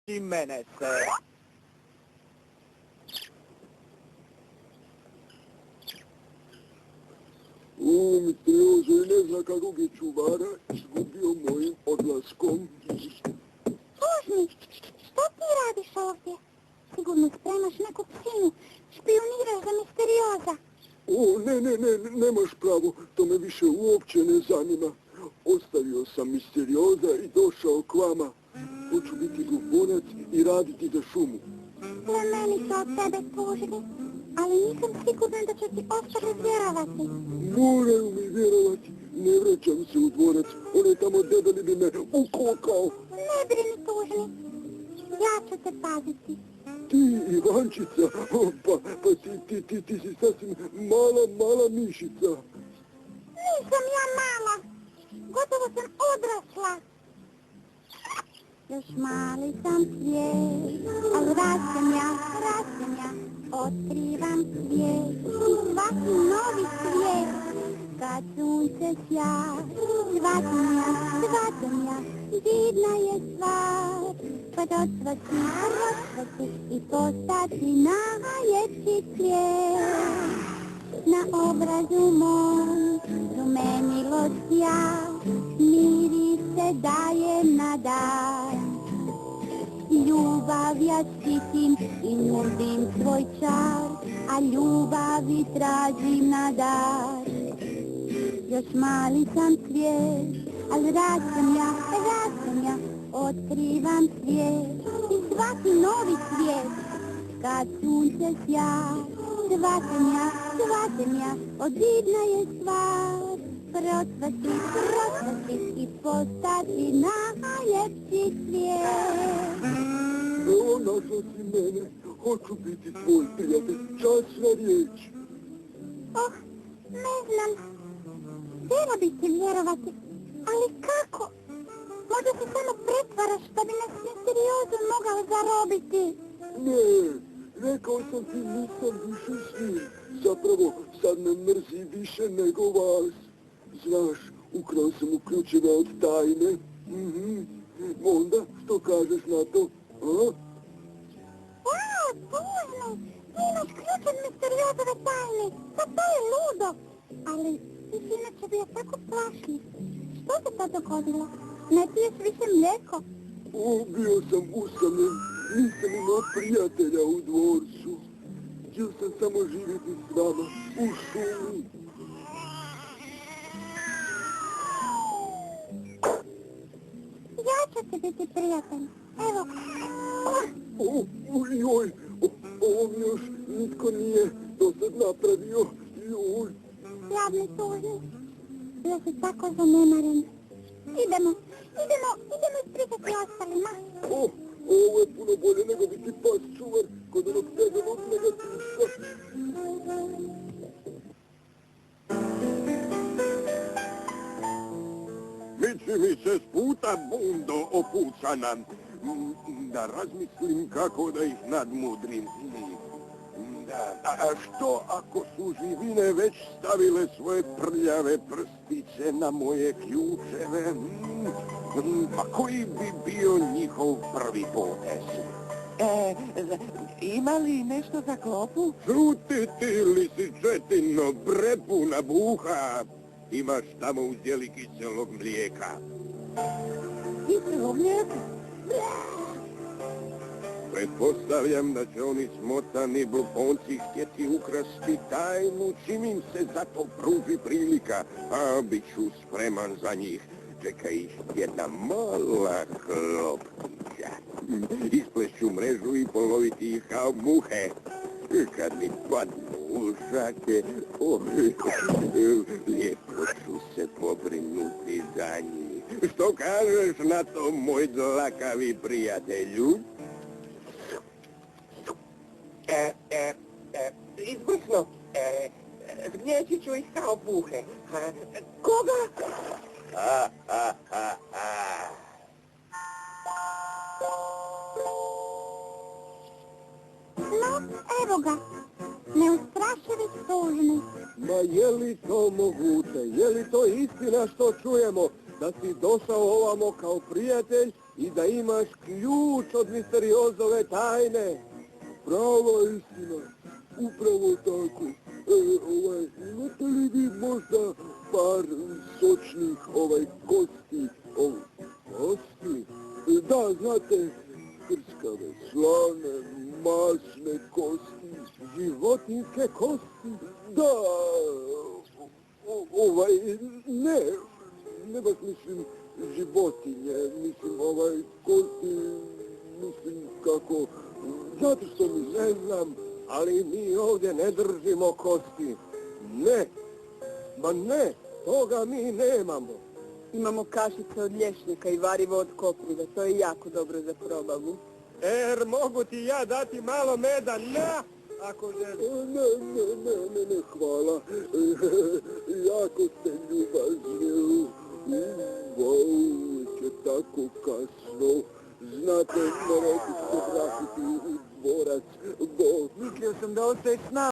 I mene se. Misteriozo i ne zna kakvog je čuvara izgubio mojim odlaskom. Tužni, što ti radiš ovdje? Sigurno spremaš neku psinu, špioniraš za Misterioza. Nemaš pravo, to me više uopće ne zanima. Ostavio sam Misterioza i došao k vama. Hoću biti ljubomorac i raditi za šumu. Plemenito od tebe, Tužni, ali nisam sigurna da će ti ostali vjerovati. Moraju mi vjerovati, ne vraćam se u dvorac, onaj tamo debeli bi me ukokao. Ne brini, Tužni, ja ću te paziti. Ti, Ivančica, pa ti si sasvim mala mišica. Nisam ja mala, gotovo sam odrasla. Još mali sam svijet, ali rastem ja, otkrivam svijet i svaki novi svijet. Kad sunce sja, shvatim ja, divna je stvar. Procvati i postati najljepši cvijet. Na obrazu mom rumenilost ja, miris se daje na dar. Ljubav ja štitim i nudim svoj čar, a ljubavi tražim na dar. Još mali sam cvijet, ali rastem ja, otkrivam svijet i svaki novi svijet. Kad sunce sja, shvatim ja, divna je stvar. Procvati i postati najljepši svijet. Evo našla si mene, hoću biti tvoj prijatelj, časna riječ. Ne znam, htjela bih ti vjerovati, ali kako? Možda se samo pretvaraš da bi nas Misteriozom mogao zarobiti. Ne, rekao sam ti nisam više s njim. Zapravo, sad me mrzi više nego vas. Znaš, ukrao sam mu ključeve od tajne. Onda, što kažeš na to? Tužno, ti imaš ključ od Misteriozove tajne. Pa to je ludo. Ali ti si inače bio tako plašljiv. Što se to dogodilo? Ne piješ više mlijeko? Bio sam usamljen, nisam imao prijatelja u dvorcu. Htio sam samo živjeti s vama, u šumi. Ja ću ti biti prijatelj. Evo. Joj, ovo mi još nitko nije do sad napravio. Joj. Jadni Tužni, bio si tako zanemaren. Idemo ispričati ostalima. Ovo je puno bolje nego biti pas čuvar kod onog tegelog negatiša. Miči mi se s puta bundo opucana. Da razmislim kako da ih nadmudrim. A što ako su živine već stavile svoje prljave prstiće na moje ključeve? Pa koji bi bio njihov prvi potez? Ima li nešto za klopu? Šuti ti, lisičetino, prepuna buha. Imaš tamo u zdjeli kiselog mlijeka. Kiselog mlijeka? Pretpostavljam da će oni smotani bluponci htjeti ukrasti tajnu čim im se za to pruži prilika, a bit ću spreman za njih. Čeka ih jedna mala klopkića. Isplešću mrežu i poloviti ih kao muhe. Kad mi padnu u šake, lijepo ću se pobrinuti za njih. Što kažeš na to, moj dlakavi prijatelju? Izvrsno. Zgnječit ću ih kao buhe. Koga? No, evo ga. Neustrašivi Tužni. Ma je li to moguće? Je li to istina što čujemo? Da si došao ovamo kao prijatelj i da imaš ključ od misteriozove tajne. Prava istina, upravo tako. Imate li vi možda par sočnih kosti? Kosti? Da, znate, krskave, slane, masne kosti. Životinjske kosti? Da, ne baš mislim životinje, mislim kosti, mislim kako, zato što mi Ne znam, ali mi ovdje ne držimo kosti. Ne, ma ne, toga mi nemamo. Imamo kašice od lješnjaka i varivo od koprive, to je jako dobro za probavu. Mogu ti ja dati malo meda, na, ako želiš. Ne, hvala. Jako ste ljubazni. Već je tako kasno. Znate, morate se vratiti u dvorac. Mislio sam da ostaješ s nama.